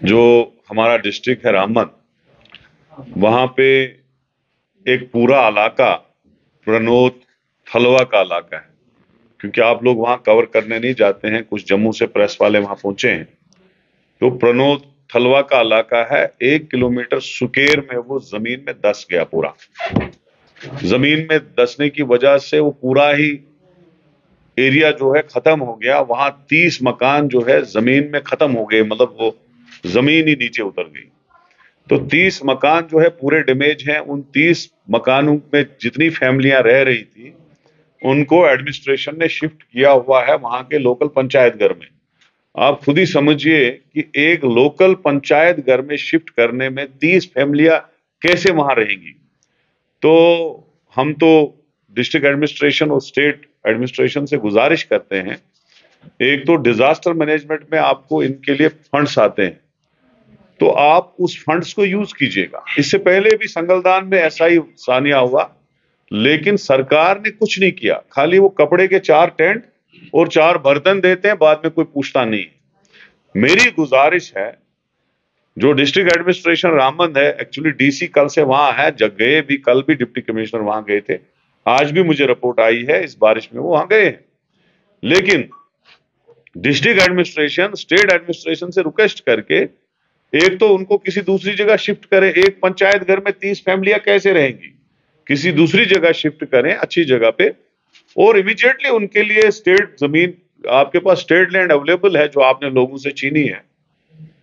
जो हमारा डिस्ट्रिक्ट है रामबन, वहां पे एक पूरा इलाका प्रनोद थलवा का इलाका है। क्योंकि आप लोग वहां कवर करने नहीं जाते हैं, कुछ जम्मू से प्रेस वाले वहां पहुंचे हैं। तो प्रनोद थलवा का इलाका है, 1 किलोमीटर सुकेर में वो जमीन में धंस गया। पूरा जमीन में धंसने की वजह से वो पूरा ही एरिया जो है खत्म हो गया। वहां 30 मकान जो है जमीन में खत्म हो गए, मतलब वो जमीन ही नीचे उतर गई। तो 30 मकान जो है पूरे डैमेज हैं। उन 30 मकानों में जितनी फैमिलियां रह रही थी, उनको एडमिनिस्ट्रेशन ने शिफ्ट किया हुआ है वहां के लोकल पंचायत घर में। आप खुद ही समझिए कि एक लोकल पंचायत घर में शिफ्ट करने में 30 फैमिलियां कैसे वहां रहेंगी। तो हम तो डिस्ट्रिक्ट एडमिनिस्ट्रेशन और स्टेट एडमिनिस्ट्रेशन से गुजारिश करते हैं, एक तो डिजास्टर मैनेजमेंट में आपको इनके लिए फंड्स आते हैं, तो आप उस फंड्स को यूज कीजिएगा। इससे पहले भी संगलदान में ऐसा ही सानिया हुआ, लेकिन सरकार ने कुछ नहीं किया। खाली वो कपड़े के 4 टेंट और 4 बर्तन देते हैं, बाद में कोई पूछता नहीं है। मेरी गुजारिश है, जो डिस्ट्रिक्ट एडमिनिस्ट्रेशन रामबन है, एक्चुअली डीसी कल से वहां है, जग गए भी, कल भी डिप्टी कमिश्नर वहां गए थे, आज भी मुझे रिपोर्ट आई है इस बारिश में वो वहां गए हैं। लेकिन डिस्ट्रिक्ट एडमिनिस्ट्रेशन स्टेट एडमिनिस्ट्रेशन से रिक्वेस्ट करके एक तो उनको किसी दूसरी जगह शिफ्ट करें। एक पंचायत घर में 30 फैमिलियां कैसे रहेंगी, किसी दूसरी जगह शिफ्ट करें, अच्छी जगह पे। और इमीडिएटली उनके लिए स्टेट जमीन, आपके पास स्टेट लैंड अवेलेबल है जो आपने लोगों से छीनी है,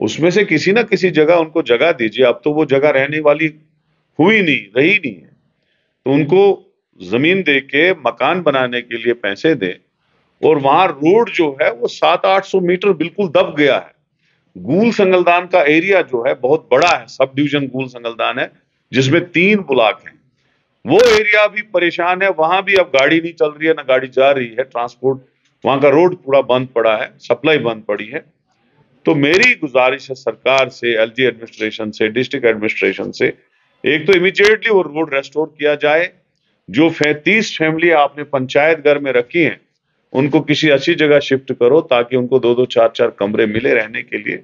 उसमें से किसी ना किसी जगह उनको जगह दीजिए। अब तो वो जगह रहने वाली हुई नहीं, रही नहीं है, तो उनको जमीन दे के मकान बनाने के लिए पैसे दें। और वहां रोड जो है वो 700-800 मीटर बिल्कुल दब गया है। गूल संगलदान का एरिया जो है बहुत बड़ा है, सब डिवीजन गूल संगलदान है, जिसमें 3 ब्लॉक हैं। वो एरिया भी परेशान है, वहां भी अब गाड़ी नहीं चल रही है, ना गाड़ी जा रही है, ट्रांसपोर्ट, वहां का रोड पूरा बंद पड़ा है, सप्लाई बंद पड़ी है। तो मेरी गुजारिश है सरकार से, एलजी एडमिनिस्ट्रेशन से, डिस्ट्रिक्ट एडमिनिस्ट्रेशन से, एक तो इमीडिएटली वो रोड रेस्टोर किया जाए। जो 30 फैमिली आपने पंचायत घर में रखी हैं, उनको किसी अच्छी जगह शिफ्ट करो, ताकि उनको 2-2, 4-4 कमरे मिले रहने के लिए।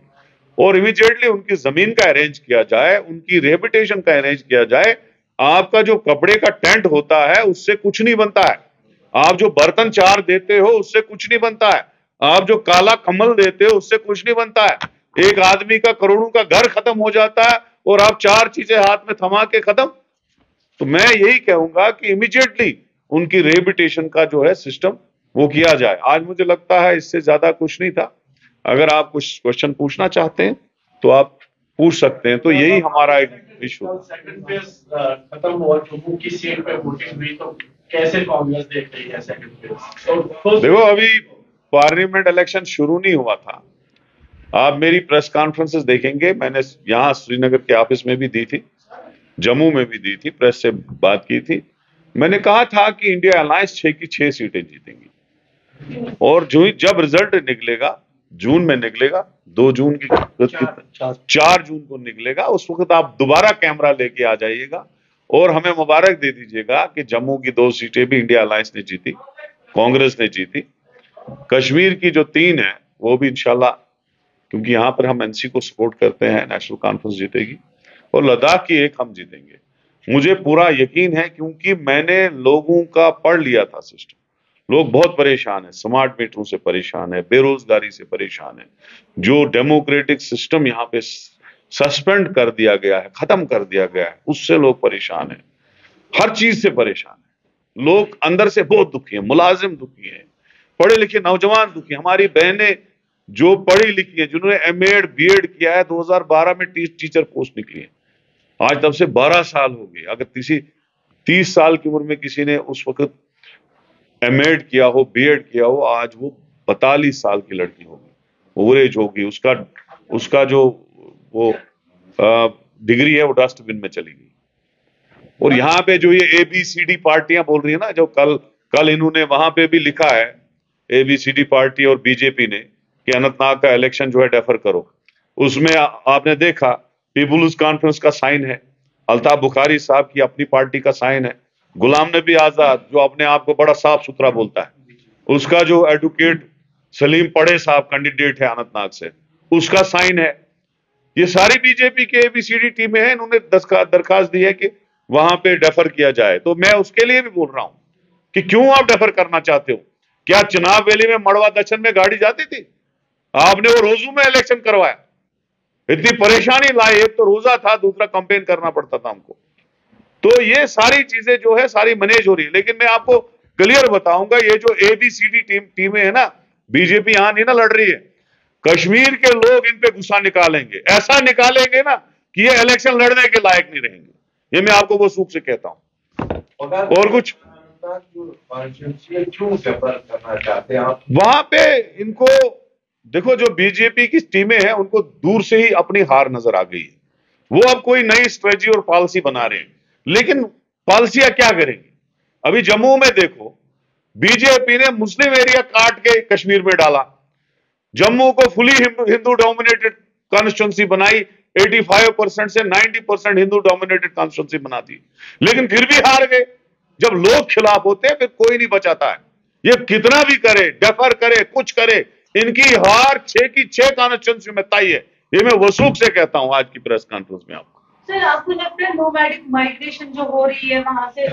और इमीडिएटली उनकी जमीन का अरेंज किया जाए, उनकी रिहेबिलिटेशन का अरेंज किया जाए। आपका जो कपड़े का टेंट होता है उससे कुछ नहीं बनता है, आप जो बर्तन 4 देते हो उससे कुछ नहीं बनता है, आप जो काला कमल देते हो उससे कुछ नहीं बनता है। एक आदमी का करोड़ों का घर खत्म हो जाता है और आप 4 चीजें हाथ में थमा के खत्म। तो मैं यही कहूंगा कि इमीडिएटली उनकी रिहेबिलिटेशन का जो है सिस्टम वो किया जाए। आज मुझे लगता है इससे ज्यादा कुछ नहीं था। अगर आप कुछ क्वेश्चन पूछना चाहते हैं तो आप पूछ सकते हैं। तो यही हमारा एक इशू। सेकंड फेज खत्म हुआ, जम्मू की सीट पे वोटिंग हुई, तो कैसे कांग्रेस देख रही है सेकंड फेज? देखो, अभी पार्लियामेंट इलेक्शन शुरू नहीं हुआ था। आप मेरी प्रेस कॉन्फ्रेंसेस देखेंगे, मैंने यहाँ श्रीनगर के ऑफिस में भी दी थी, जम्मू में भी दी थी, प्रेस से बात की थी। मैंने कहा था कि इंडिया अलायंस 6 की 6 सीटें जीतेंगी। और जब रिजल्ट निकलेगा, जून में निकलेगा, 2 जून की 4 जून को निकलेगा, उस वक्त आप दोबारा कैमरा लेके आ जाइएगा और हमें मुबारक दे दीजिएगा कि जम्मू की 2 सीटें भी इंडिया अलायंस ने जीती, कांग्रेस ने जीती। कश्मीर की जो 3 है वो भी इंशाल्लाह, क्योंकि यहां पर हम एनसी को सपोर्ट करते हैं, नेशनल कॉन्फ्रेंस जीतेगी। और लद्दाख की 1 हम जीतेंगे, मुझे पूरा यकीन है, क्योंकि मैंने लोगों का पढ़ लिया था सिस्टम। लोग बहुत परेशान है, स्मार्ट मीटरों से परेशान है, बेरोजगारी से परेशान है, जो डेमोक्रेटिक सिस्टम यहाँ पे सस्पेंड कर दिया गया है, खत्म कर दिया गया है, उससे लोग परेशान है, हर चीज से परेशान है। लोग अंदर से बहुत दुखी है, मुलाजिम दुखी है, पढ़े लिखे नौजवान दुखी। हमारी बहनें जो पढ़ी लिखी है, जिन्होंने एमएड बीएड किया है, 2012 में टीचर पोस्ट निकली है, आज तब से 12 साल हो गए। अगर किसी 30 साल की उम्र में किसी ने उस वक्त एमएड किया हो, बीएड किया हो, आज वो 42 साल की लड़की होगी, ओवरेज होगी, उसका जो वो डिग्री है वो डस्टबिन में चली गई। और यहाँ पे जो ये ABCD पार्टियां बोल रही है ना, जो कल इन्होंने वहां पे भी लिखा है, ABCD पार्टी और बीजेपी ने, कि अनंतनाग का इलेक्शन जो है डेफर करो। उसमें आपने देखा पीपुल्स कॉन्फ्रेंस का साइन है, अल्ताफ बुखारी साहब की अपनी पार्टी का साइन है, गुलाम नबी आजाद जो अपने आप को बड़ा साफ सुथरा बोलता है, उसका जो एडवोकेट सलीम पढ़े साहब कैंडिडेट है अनंतनाग से, उसका साइन है। ये सारी बीजेपी के एबीसीडी टीमें हैं, इन्होंने दरखास्त दी है कि वहां पे डेफर किया जाए। तो मैं उसके लिए भी बोल रहा हूं कि क्यों आप डेफर करना चाहते हो? क्या चुनाव वैली में मड़वा दर्शन में गाड़ी जाती थी? आपने वो रोजू में इलेक्शन करवाया, इतनी परेशानी लाई। एक तो रोजा था, दूसरा कंपेन करना पड़ता था हमको। तो ये सारी चीजें जो है सारी मैनेज हो रही है। लेकिन मैं आपको क्लियर बताऊंगा, ये जो एबीसीडी टीमें है ना, बीजेपी यहां नहीं ना लड़ रही है, कश्मीर के लोग इन पे गुस्सा निकालेंगे, ऐसा निकालेंगे ना कि ये इलेक्शन लड़ने के लायक नहीं रहेंगे। ये मैं आपको वो सूख से कहता हूं। और कुछ क्यों डेफर करना चाहते हैं आप? वहां पे इनको देखो, जो बीजेपी की टीमें हैं उनको दूर से ही अपनी हार नजर आ गई है। वो अब कोई नई स्ट्रेटजी और पॉलिसी बना रहे हैं, लेकिन पॉलिसियां क्या करेंगी? अभी जम्मू में देखो, बीजेपी ने मुस्लिम एरिया काट के कश्मीर में डाला, जम्मू को फुली हिंदू डोमिनेटेड कॉन्स्टिट्यूंसी बनाई, 85% से 90% हिंदू डोमिनेटेड कॉन्स्टिट्यूंसी बना दी, लेकिन फिर भी हार गए। जब लोग खिलाफ होते हैं फिर कोई नहीं बचाता है। ये कितना भी करे, डेफर करे, कुछ करे, इनकी हार 6 की 6 कॉन्स्टिट्यूंसी में तय है। ये मैं वसूख से कहता हूं आज की प्रेस कॉन्फ्रेंस में आपको। सर, आपको लगता है नोमैडिक माइग्रेशन जो हो रही है वहां से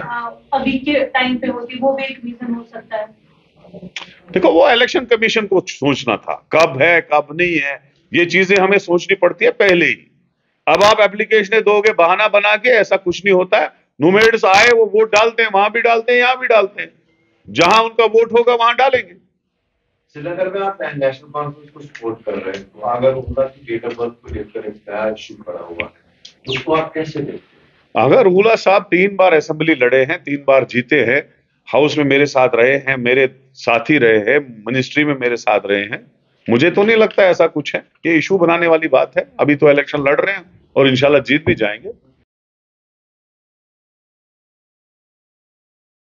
अभी के टाइम पे होती, वो भी एक रीजन हो सकता है? देखो, वो इलेक्शन कमीशन को सोचना था, कब है कब नहीं है, ये चीजें हमें सोचनी पड़ती है पहले ही। अब आप एप्लीकेशन दोगे बहाना बना के, ऐसा कुछ नहीं होता है। नोमैड्स आए, वो वोट डालते हैं, वहां भी डालते हैं, यहां भी डालते हैं, जहां उनका वोट होगा वहां डालेंगे। श्रीनगर में आप नेशनल कॉन्फ्रेंस को सपोर्ट कर रहे हैं, तो अगर उल्ला की डेट ऑफ बर्थ को लेकर एक नया इश्यू खड़ा हुआ है, उसको आप कैसे देखते हैं? अगर उल्ला साहब 3 बार असेंबली लड़े हैं, 3 बार जीते हैं, हाउस में मेरे साथ रहे हैं, मेरे साथी रहे हैं, मिनिस्ट्री में मेरे साथ रहे हैं, मुझे तो नहीं लगता ऐसा कुछ है। ये इशू बनाने वाली बात है। अभी तो इलेक्शन लड़ रहे हैं और इंशाल्लाह जीत भी जाएंगे।